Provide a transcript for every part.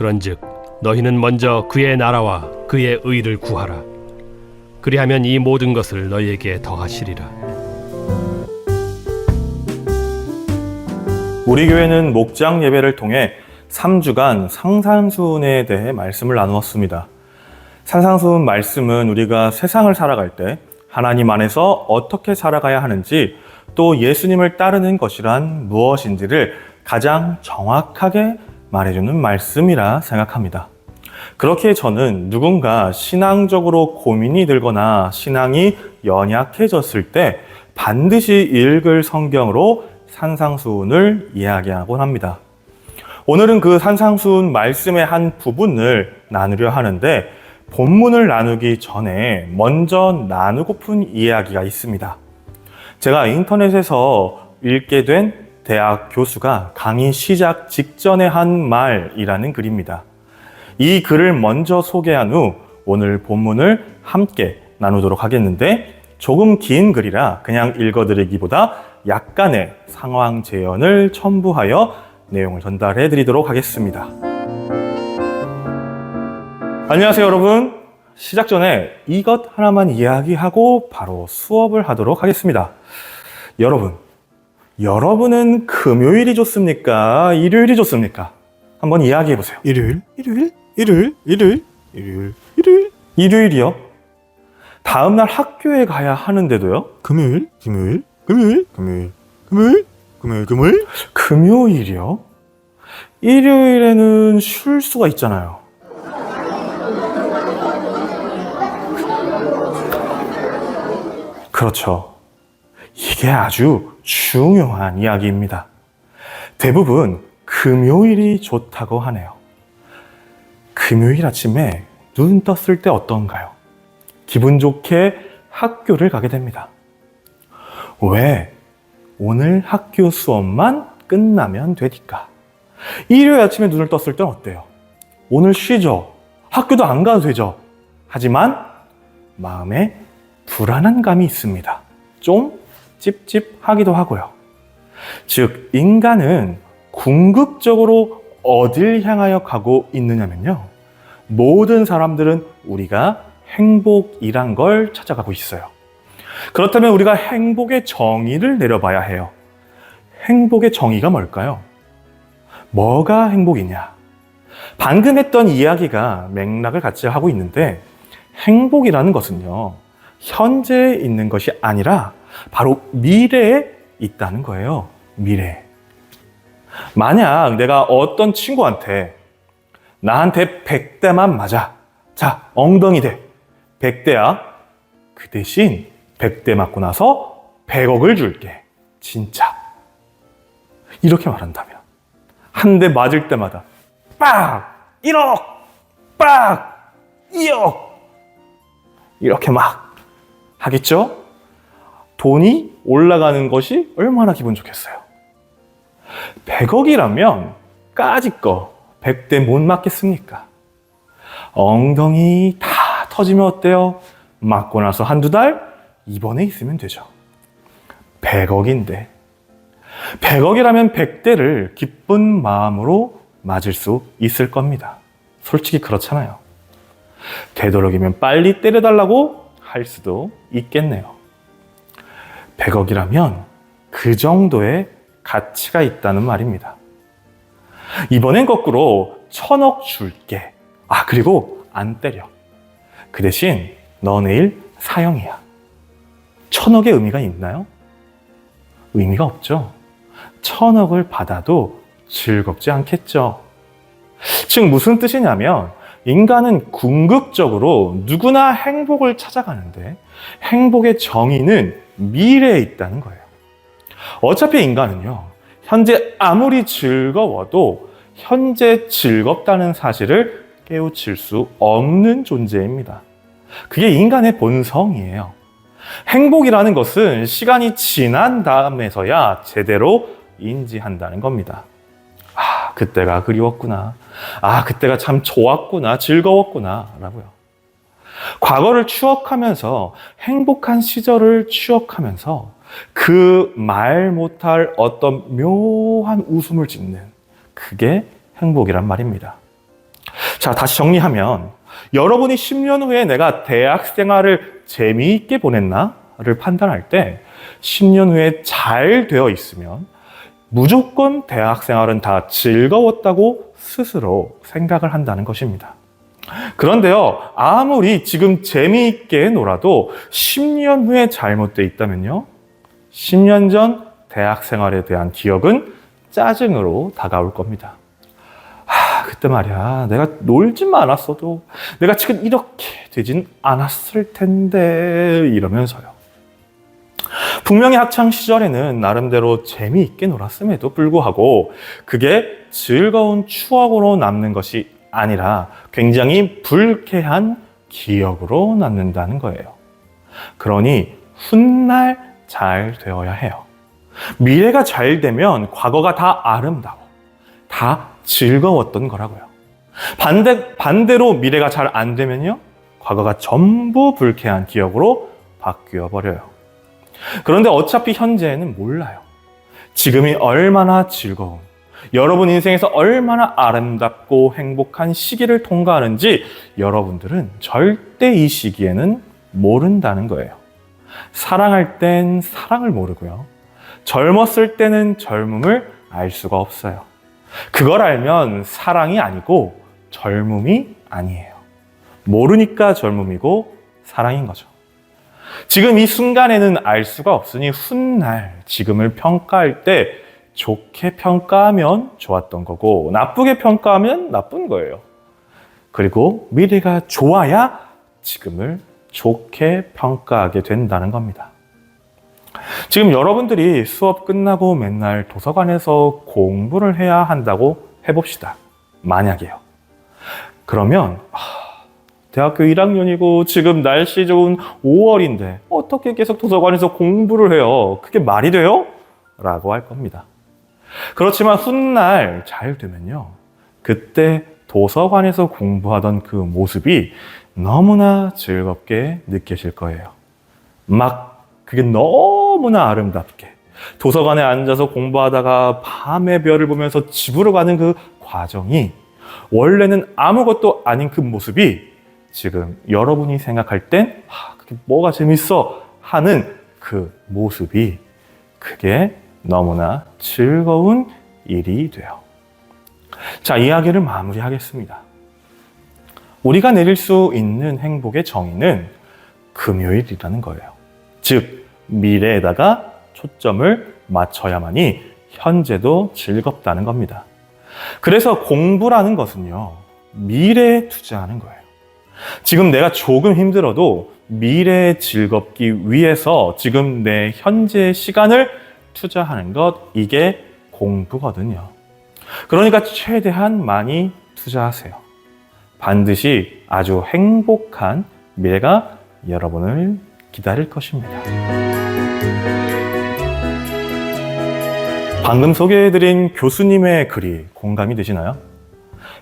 그런즉 너희는 먼저 그의 나라와 그의 의를 구하라. 그리하면 이 모든 것을 너희에게 더하시리라. 우리 교회는 목장 예배를 통해 3주간 산상수훈에 대해 말씀을 나누었습니다. 산상수훈 말씀은 우리가 세상을 살아갈 때 하나님 안에서 어떻게 살아가야 하는지, 또 예수님을 따르는 것이란 무엇인지를 가장 정확하게 말해주는 말씀이라 생각합니다. 그렇게 저는 누군가 신앙적으로 고민이 들거나 신앙이 연약해졌을 때 반드시 읽을 성경으로 산상수훈을 이야기하곤 합니다. 오늘은 그 산상수훈 말씀의 한 부분을 나누려 하는데, 본문을 나누기 전에 먼저 나누고픈 이야기가 있습니다. 제가 인터넷에서 읽게 된 대학 교수가 강의 시작 직전에 한 말이라는 글입니다. 이 글을 먼저 소개한 후 오늘 본문을 함께 나누도록 하겠는데, 조금 긴 글이라 그냥 읽어드리기보다 약간의 상황 재현을 첨부하여 내용을 전달해 드리도록 하겠습니다. 안녕하세요 여러분. 시작 전에 이것 하나만 이야기하고 바로 수업을 하도록 하겠습니다. 여러분은 금요일이 좋습니까? 일요일이 좋습니까? 한번 이야기해 보세요. 일요일이요? 다음 날 학교에 가야 하는데도요? 금요일이요? 일요일에는 쉴 수가 있잖아요. 그렇죠. 이게 아주 중요한 이야기입니다. 대부분 금요일이 좋다고 하네요. 금요일 아침에 눈 떴을 때 어떤가요? 기분 좋게 학교를 가게 됩니다. 왜? 오늘 학교 수업만 끝나면 되니까. 일요일 아침에 눈을 떴을 땐 어때요? 오늘 쉬죠? 학교도 안 가도 되죠? 하지만 마음에 불안한 감이 있습니다. 좀 찝찝하기도 하고요. 즉, 인간은 궁극적으로 어딜 향하여 가고 있느냐면요, 모든 사람들은 우리가 행복이란 걸 찾아가고 있어요. 그렇다면 우리가 행복의 정의를 내려봐야 해요. 행복의 정의가 뭘까요? 뭐가 행복이냐? 방금 했던 이야기가 맥락을 같이 하고 있는데, 행복이라는 것은요, 현재에 있는 것이 아니라 바로 미래에 있다는 거예요. 미래. 만약 내가 어떤 친구한테 나한테 100대만 맞아. 자, 엉덩이 대. 100대야. 그 대신 100대 맞고 나서 100억을 줄게. 진짜. 이렇게 말한다면 한 대 맞을 때마다 빡! 1억! 빡! 2억! 이렇게 막 하겠죠? 돈이 올라가는 것이 얼마나 기분 좋겠어요. 100억이라면 까짓거 100대 못 맞겠습니까? 엉덩이 다 터지면 어때요? 맞고 나서 한두 달 입원해 있으면 되죠. 100억인데 100억이라면 100대를 기쁜 마음으로 맞을 수 있을 겁니다. 솔직히 그렇잖아요. 되도록이면 빨리 때려달라고 할 수도 있겠네요. 100억이라면 그 정도의 가치가 있다는 말입니다. 이번엔 거꾸로 1000억 줄게. 그리고 안 때려. 그 대신 너 내일 사형이야. 1000억의 의미가 있나요? 의미가 없죠. 1000억을 받아도 즐겁지 않겠죠. 즉 무슨 뜻이냐면, 인간은 궁극적으로 누구나 행복을 찾아가는데 행복의 정의는 미래에 있다는 거예요. 어차피 인간은요, 현재 아무리 즐거워도 현재 즐겁다는 사실을 깨우칠 수 없는 존재입니다. 그게 인간의 본성이에요. 행복이라는 것은 시간이 지난 다음에서야 제대로 인지한다는 겁니다. 그때가 그리웠구나. 그때가 참 좋았구나. 즐거웠구나. 라고요. 과거를 추억하면서, 행복한 시절을 추억하면서 그 말 못할 어떤 묘한 웃음을 짓는, 그게 행복이란 말입니다. 자, 다시 정리하면 여러분이 10년 후에 내가 대학 생활을 재미있게 보냈나를 판단할 때 10년 후에 잘 되어 있으면 무조건 대학 생활은 다 즐거웠다고 스스로 생각을 한다는 것입니다. 그런데요, 아무리 지금 재미있게 놀아도 10년 후에 잘못되어 있다면요, 10년 전 대학 생활에 대한 기억은 짜증으로 다가올 겁니다. 그때 말이야, 내가 놀지만 않았어도 내가 지금 이렇게 되진 않았을 텐데 이러면서요. 분명히 학창 시절에는 나름대로 재미있게 놀았음에도 불구하고 그게 즐거운 추억으로 남는 것이 아니라 굉장히 불쾌한 기억으로 남는다는 거예요. 그러니 훗날 잘 되어야 해요. 미래가 잘 되면 과거가 다 아름다워, 다 즐거웠던 거라고요. 반대로 미래가 잘 안 되면요, 과거가 전부 불쾌한 기억으로 바뀌어 버려요. 그런데 어차피 현재에는 몰라요. 지금이 얼마나 즐거운, 여러분 인생에서 얼마나 아름답고 행복한 시기를 통과하는지 여러분들은 절대 이 시기에는 모른다는 거예요. 사랑할 땐 사랑을 모르고요, 젊었을 때는 젊음을 알 수가 없어요. 그걸 알면 사랑이 아니고 젊음이 아니에요. 모르니까 젊음이고 사랑인 거죠. 지금 이 순간에는 알 수가 없으니 훗날 지금을 평가할 때 좋게 평가하면 좋았던 거고 나쁘게 평가하면 나쁜 거예요. 그리고 미래가 좋아야 지금을 좋게 평가하게 된다는 겁니다. 지금 여러분들이 수업 끝나고 맨날 도서관에서 공부를 해야 한다고 해봅시다. 만약에요. 그러면 대학교 1학년이고 지금 날씨 좋은 5월인데 어떻게 계속 도서관에서 공부를 해요? 그게 말이 돼요? 라고 할 겁니다. 그렇지만 훗날 잘 되면요, 그때 도서관에서 공부하던 그 모습이 너무나 즐겁게 느껴질 거예요. 막 그게 너무나 아름답게 도서관에 앉아서 공부하다가 밤에 별을 보면서 집으로 가는 그 과정이 원래는 아무것도 아닌 그 모습이 지금 여러분이 생각할 땐 그게 뭐가 재밌어 하는 그 모습이 그게 너무나 즐거운 일이 돼요. 자, 이야기를 마무리하겠습니다. 우리가 내릴 수 있는 행복의 정의는 금요일이라는 거예요. 즉, 미래에다가 초점을 맞춰야만이 현재도 즐겁다는 겁니다. 그래서 공부라는 것은요, 미래에 투자하는 거예요. 지금 내가 조금 힘들어도 미래에 즐겁기 위해서 지금 내 현재의 시간을 투자하는 것, 이게 공부거든요. 그러니까 최대한 많이 투자하세요. 반드시 아주 행복한 미래가 여러분을 기다릴 것입니다. 방금 소개해드린 교수님의 글이 공감이 되시나요?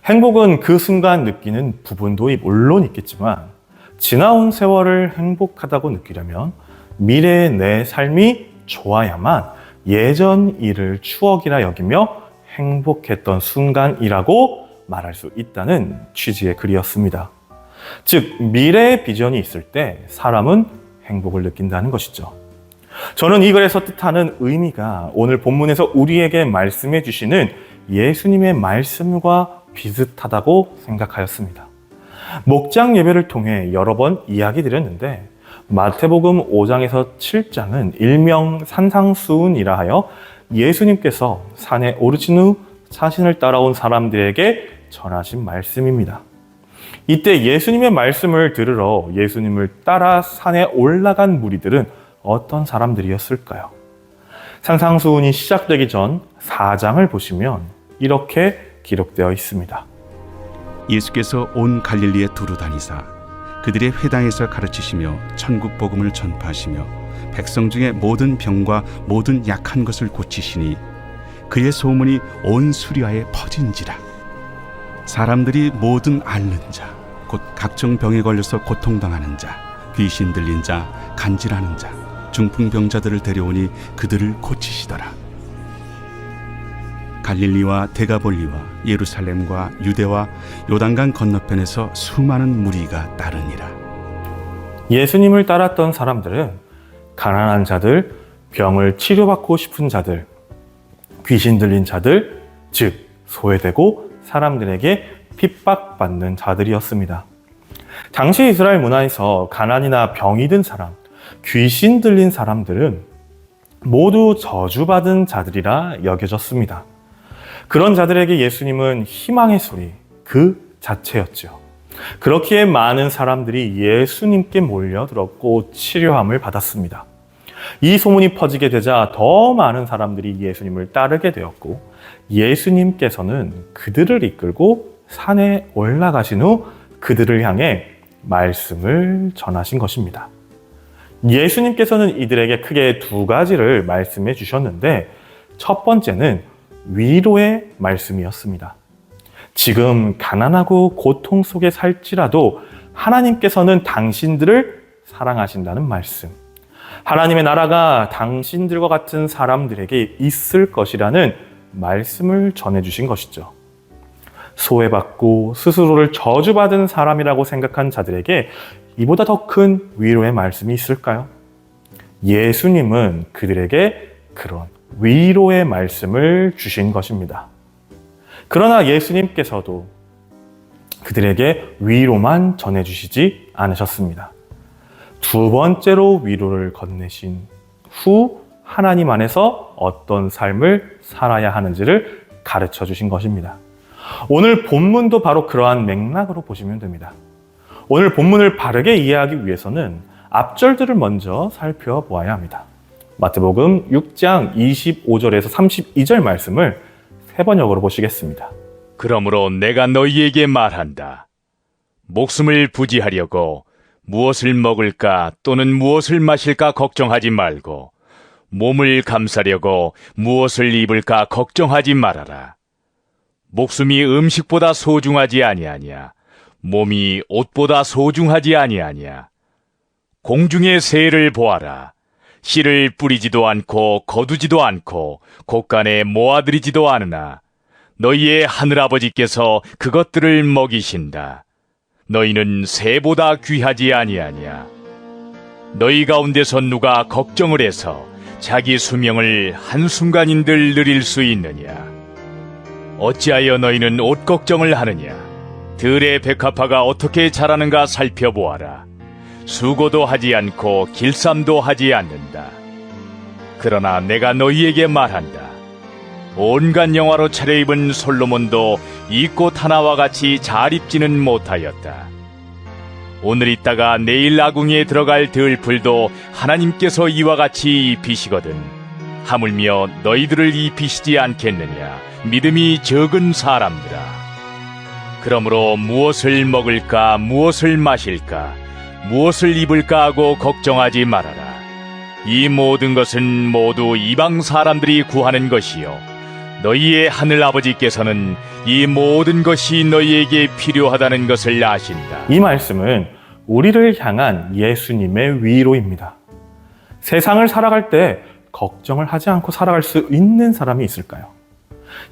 행복은 그 순간 느끼는 부분도 물론 있겠지만 지나온 세월을 행복하다고 느끼려면 미래의 내 삶이 좋아야만 예전 일을 추억이라 여기며 행복했던 순간이라고 말할 수 있다는 취지의 글이었습니다. 즉, 미래의 비전이 있을 때 사람은 행복을 느낀다는 것이죠. 저는 이 글에서 뜻하는 의미가 오늘 본문에서 우리에게 말씀해 주시는 예수님의 말씀과 비슷하다고 생각하였습니다. 목장 예배를 통해 여러 번 이야기 드렸는데 마태복음 5장에서 7장은 일명 산상수훈이라 하여 예수님께서 산에 오르신 후 자신을 따라온 사람들에게 전하신 말씀입니다. 이때 예수님의 말씀을 들으러 예수님을 따라 산에 올라간 무리들은 어떤 사람들이었을까요? 산상수훈이 시작되기 전 4장을 보시면 이렇게 기록되어 있습니다. 예수께서 온 갈릴리에 두루 다니사 그들의 회당에서 가르치시며 천국 복음을 전파하시며 백성 중에 모든 병과 모든 약한 것을 고치시니 그의 소문이 온 수리아에 퍼진지라. 사람들이 모든 앓는 자, 곧 각종 병에 걸려서 고통당하는 자, 귀신 들린 자, 간질하는 자, 중풍병자들을 데려오니 그들을 고치시더라. 갈릴리와 데가볼리와 예루살렘과 유대와 요단강 건너편에서 수많은 무리가 따르니라. 예수님을 따랐던 사람들은 가난한 자들, 병을 치료받고 싶은 자들, 귀신 들린 자들, 즉 소외되고 사람들에게 핍박받는 자들이었습니다. 당시 이스라엘 문화에서 가난이나 병이 든 사람, 귀신 들린 사람들은 모두 저주받은 자들이라 여겨졌습니다. 그런 자들에게 예수님은 희망의 소리 그 자체였죠. 그렇기에 많은 사람들이 예수님께 몰려들었고 치료함을 받았습니다. 이 소문이 퍼지게 되자 더 많은 사람들이 예수님을 따르게 되었고 예수님께서는 그들을 이끌고 산에 올라가신 후 그들을 향해 말씀을 전하신 것입니다. 예수님께서는 이들에게 크게 두 가지를 말씀해 주셨는데 첫 번째는 위로의 말씀이었습니다. 지금 가난하고 고통 속에 살지라도 하나님께서는 당신들을 사랑하신다는 말씀. 하나님의 나라가 당신들과 같은 사람들에게 있을 것이라는 말씀을 전해주신 것이죠. 소외받고 스스로를 저주받은 사람이라고 생각한 자들에게 이보다 더 큰 위로의 말씀이 있을까요? 예수님은 그들에게 그런 위로의 말씀을 주신 것입니다. 그러나 예수님께서도 그들에게 위로만 전해주시지 않으셨습니다. 두 번째로 위로를 건네신 후 하나님 안에서 어떤 삶을 살아야 하는지를 가르쳐 주신 것입니다. 오늘 본문도 바로 그러한 맥락으로 보시면 됩니다. 오늘 본문을 바르게 이해하기 위해서는 앞절들을 먼저 살펴보아야 합니다. 마태복음 6장 25절에서 32절 말씀을 세 번역으로 보시겠습니다. 그러므로 내가 너희에게 말한다. 목숨을 부지하려고 무엇을 먹을까 또는 무엇을 마실까 걱정하지 말고 몸을 감싸려고 무엇을 입을까 걱정하지 말아라. 목숨이 음식보다 소중하지 아니하냐. 몸이 옷보다 소중하지 아니하냐. 공중의 새를 보아라. 씨를 뿌리지도 않고 거두지도 않고 곳간에 모아들이지도 않으나 너희의 하늘아버지께서 그것들을 먹이신다. 너희는 새보다 귀하지 아니하냐. 너희 가운데서 누가 걱정을 해서 자기 수명을 한순간인들 누릴 수 있느냐. 어찌하여 너희는 옷 걱정을 하느냐. 들의 백합화가 어떻게 자라는가 살펴보아라. 수고도 하지 않고 길쌈도 하지 않는다. 그러나 내가 너희에게 말한다. 온갖 영화로 차려입은 솔로몬도 이 꽃 하나와 같이 잘 입지는 못하였다. 오늘 있다가 내일 아궁이에 들어갈 들풀도 하나님께서 이와 같이 입히시거든. 하물며 너희들을 입히시지 않겠느냐. 믿음이 적은 사람들아. 그러므로 무엇을 먹을까 무엇을 마실까 무엇을 입을까 하고 걱정하지 말아라. 이 모든 것은 모두 이방 사람들이 구하는 것이요 너희의 하늘 아버지께서는 이 모든 것이 너희에게 필요하다는 것을 아신다. 이 말씀은 우리를 향한 예수님의 위로입니다. 세상을 살아갈 때 걱정을 하지 않고 살아갈 수 있는 사람이 있을까요?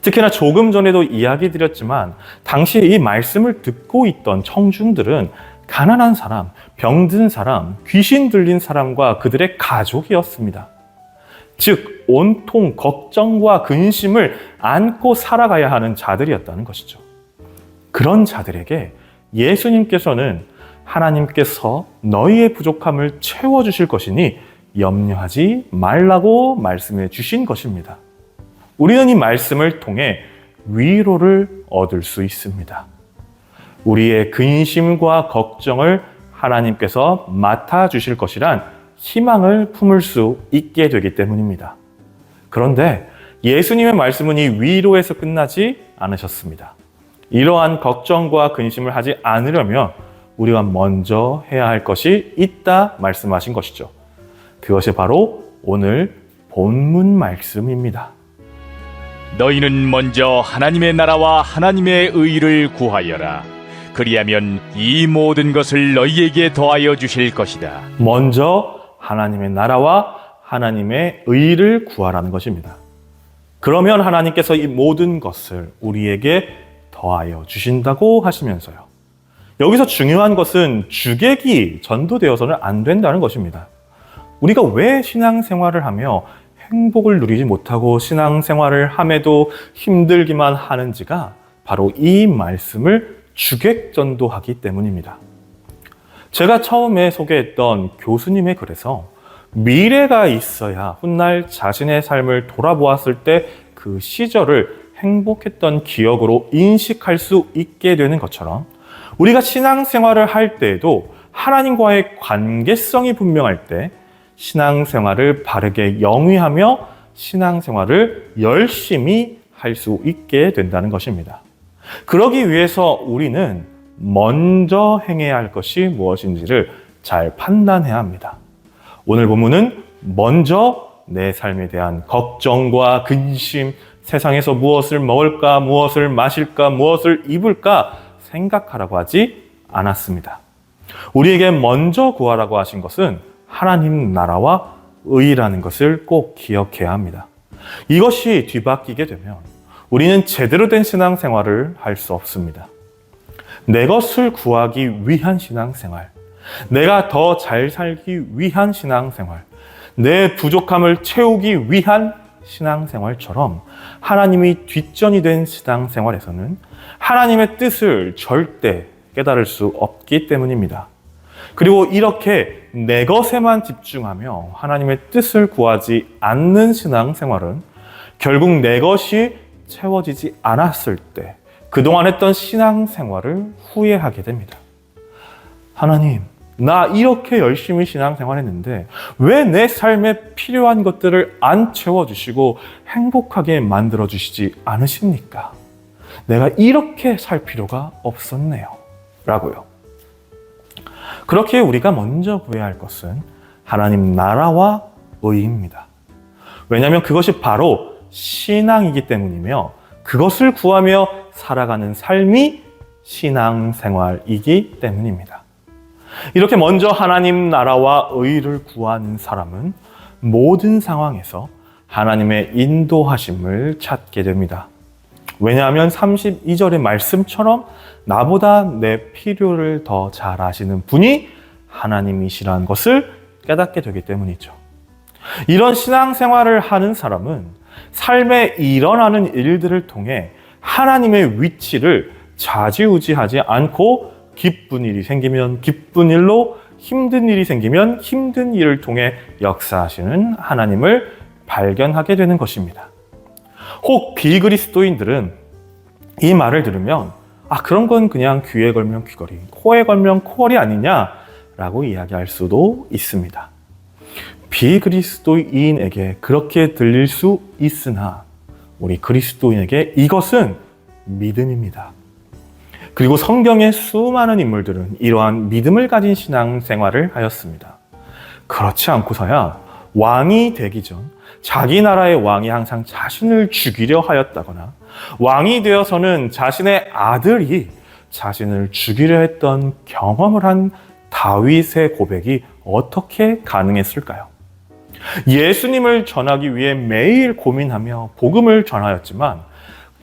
특히나 조금 전에도 이야기 드렸지만 당시에 이 말씀을 듣고 있던 청중들은 가난한 사람, 병든 사람, 귀신 들린 사람과 그들의 가족이었습니다. 즉 온통 걱정과 근심을 안고 살아가야 하는 자들이었다는 것이죠. 그런 자들에게 예수님께서는 하나님께서 너희의 부족함을 채워주실 것이니 염려하지 말라고 말씀해 주신 것입니다. 우리는 이 말씀을 통해 위로를 얻을 수 있습니다. 우리의 근심과 걱정을 하나님께서 맡아주실 것이란 희망을 품을 수 있게 되기 때문입니다. 그런데 예수님의 말씀은 이 위로에서 끝나지 않으셨습니다. 이러한 걱정과 근심을 하지 않으려면 우리가 먼저 해야 할 것이 있다 말씀하신 것이죠. 그것이 바로 오늘 본문 말씀입니다. 너희는 먼저 하나님의 나라와 하나님의 의를 구하여라. 그리하면 이 모든 것을 너희에게 더하여 주실 것이다. 먼저 하나님의 나라와 하나님의 의를 구하라는 것입니다. 그러면 하나님께서 이 모든 것을 우리에게 더하여 주신다고 하시면서요. 여기서 중요한 것은 주객이 전도되어서는 안 된다는 것입니다. 우리가 왜 신앙생활을 하며 행복을 누리지 못하고 신앙생활을 함에도 힘들기만 하는지가 바로 이 말씀을 주객전도하기 때문입니다. 제가 처음에 소개했던 교수님의 글에서 미래가 있어야 훗날 자신의 삶을 돌아보았을 때 그 시절을 행복했던 기억으로 인식할 수 있게 되는 것처럼 우리가 신앙생활을 할 때에도 하나님과의 관계성이 분명할 때 신앙생활을 바르게 영위하며 신앙생활을 열심히 할 수 있게 된다는 것입니다. 그러기 위해서 우리는 먼저 행해야 할 것이 무엇인지를 잘 판단해야 합니다. 오늘 본문은 먼저 내 삶에 대한 걱정과 근심, 세상에서 무엇을 먹을까, 무엇을 마실까, 무엇을 입을까 생각하라고 하지 않았습니다. 우리에게 먼저 구하라고 하신 것은 하나님 나라와 의라는 것을 꼭 기억해야 합니다. 이것이 뒤바뀌게 되면 우리는 제대로 된 신앙생활을 할 수 없습니다. 내 것을 구하기 위한 신앙생활, 내가 더 잘 살기 위한 신앙생활, 내 부족함을 채우기 위한 신앙생활처럼 하나님이 뒷전이 된 신앙생활에서는 하나님의 뜻을 절대 깨달을 수 없기 때문입니다. 그리고 이렇게 내 것에만 집중하며 하나님의 뜻을 구하지 않는 신앙생활은 결국 내 것이 채워지지 않았을 때 그동안 했던 신앙생활을 후회하게 됩니다. 하나님, 나 이렇게 열심히 신앙생활했는데 왜 내 삶에 필요한 것들을 안 채워주시고 행복하게 만들어주시지 않으십니까? 내가 이렇게 살 필요가 없었네요. 라고요. 그렇게 우리가 먼저 구해야 할 것은 하나님 나라와 의입니다. 왜냐하면 그것이 바로 신앙이기 때문이며 그것을 구하며 살아가는 삶이 신앙생활이기 때문입니다. 이렇게 먼저 하나님 나라와 의를 구하는 사람은 모든 상황에서 하나님의 인도하심을 찾게 됩니다. 왜냐하면 32절의 말씀처럼 나보다 내 필요를 더 잘 아시는 분이 하나님이시라는 것을 깨닫게 되기 때문이죠. 이런 신앙생활을 하는 사람은 삶에 일어나는 일들을 통해 하나님의 위치를 좌지우지하지 않고 기쁜 일이 생기면 기쁜 일로, 힘든 일이 생기면 힘든 일을 통해 역사하시는 하나님을 발견하게 되는 것입니다. 혹 비그리스도인들은 이 말을 들으면 그런 건 그냥 귀에 걸면 귀걸이, 코에 걸면 코걸이 아니냐라고 이야기할 수도 있습니다. 비그리스도인에게 그렇게 들릴 수 있으나 우리 그리스도인에게 이것은 믿음입니다. 그리고 성경의 수많은 인물들은 이러한 믿음을 가진 신앙생활을 하였습니다. 그렇지 않고서야 왕이 되기 전 자기 나라의 왕이 항상 자신을 죽이려 하였다거나 왕이 되어서는 자신의 아들이 자신을 죽이려 했던 경험을 한 다윗의 고백이 어떻게 가능했을까요? 예수님을 전하기 위해 매일 고민하며 복음을 전하였지만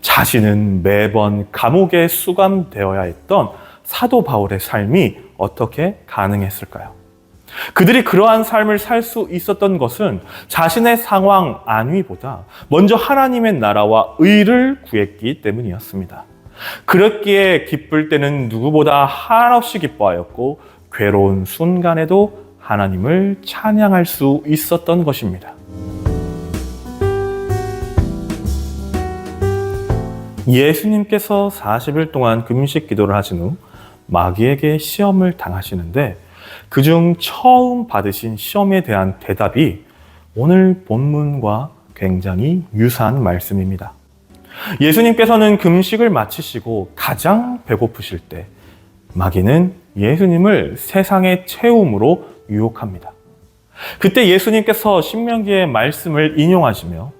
자신은 매번 감옥에 수감되어야 했던 사도 바울의 삶이 어떻게 가능했을까요? 그들이 그러한 삶을 살 수 있었던 것은 자신의 상황 안위보다 먼저 하나님의 나라와 의를 구했기 때문이었습니다. 그렇기에 기쁠 때는 누구보다 한없이 기뻐하였고 괴로운 순간에도 하나님을 찬양할 수 있었던 것입니다. 예수님께서 40일 동안 금식 기도를 하신 후 마귀에게 시험을 당하시는데 그중 처음 받으신 시험에 대한 대답이 오늘 본문과 굉장히 유사한 말씀입니다. 예수님께서는 금식을 마치시고 가장 배고프실 때 마귀는 예수님을 세상의 채움으로 유혹합니다. 그때 예수님께서 신명기의 말씀을 인용하시며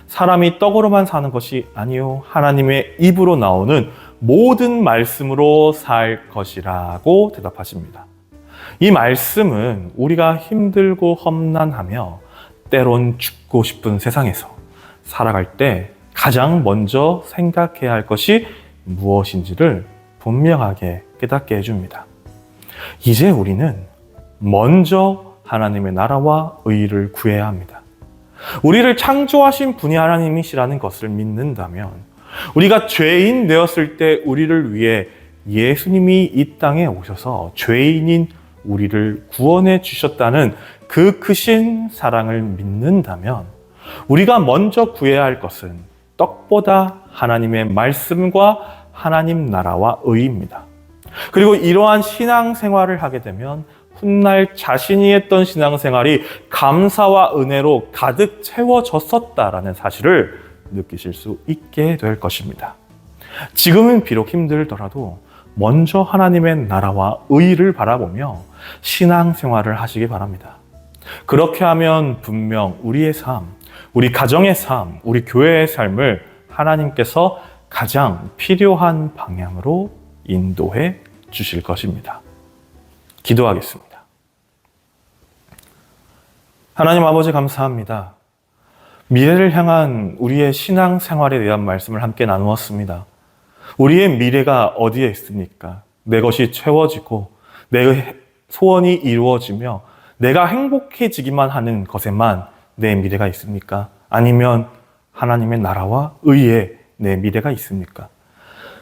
사람이 떡으로만 사는 것이 아니요 하나님의 입으로 나오는 모든 말씀으로 살 것이라고 대답하십니다. 이 말씀은 우리가 힘들고 험난하며 때론 죽고 싶은 세상에서 살아갈 때 가장 먼저 생각해야 할 것이 무엇인지를 분명하게 깨닫게 해줍니다. 이제 우리는 먼저 하나님의 나라와 의의를 구해야 합니다. 우리를 창조하신 분이 하나님이시라는 것을 믿는다면, 우리가 죄인 되었을 때 우리를 위해 예수님이 이 땅에 오셔서 죄인인 우리를 구원해 주셨다는 그 크신 사랑을 믿는다면, 우리가 먼저 구해야 할 것은 떡보다 하나님의 말씀과 하나님 나라와 의입니다. 그리고 이러한 신앙생활을 하게 되면 훗날 자신이 했던 신앙생활이 감사와 은혜로 가득 채워졌었다라는 사실을 느끼실 수 있게 될 것입니다. 지금은 비록 힘들더라도 먼저 하나님의 나라와 의를 바라보며 신앙생활을 하시기 바랍니다. 그렇게 하면 분명 우리의 삶, 우리 가정의 삶, 우리 교회의 삶을 하나님께서 가장 필요한 방향으로 인도해 주실 것입니다. 기도하겠습니다. 하나님 아버지 감사합니다. 미래를 향한 우리의 신앙생활에 대한 말씀을 함께 나누었습니다. 우리의 미래가 어디에 있습니까? 내 것이 채워지고 내 소원이 이루어지며 내가 행복해지기만 하는 것에만 내 미래가 있습니까? 아니면 하나님의 나라와 의에 내 미래가 있습니까?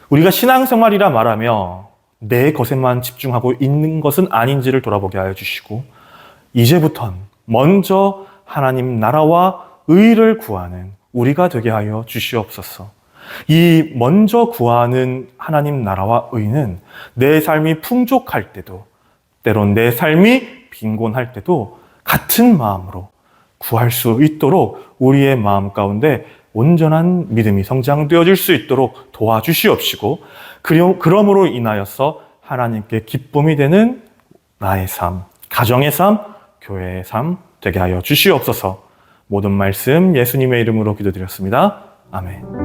우리가 신앙생활이라 말하며 내 것에만 집중하고 있는 것은 아닌지를 돌아보게 하여 주시고, 이제부턴 먼저 하나님 나라와 의를 구하는 우리가 되게 하여 주시옵소서. 이 먼저 구하는 하나님 나라와 의는 내 삶이 풍족할 때도, 때론 내 삶이 빈곤할 때도 같은 마음으로 구할 수 있도록 우리의 마음 가운데 온전한 믿음이 성장되어질 수 있도록 도와주시옵시고, 그러므로 인하여서 하나님께 기쁨이 되는 나의 삶, 가정의 삶, 교회의 삶 되게 하여 주시옵소서. 모든 말씀 예수님의 이름으로 기도드렸습니다. 아멘.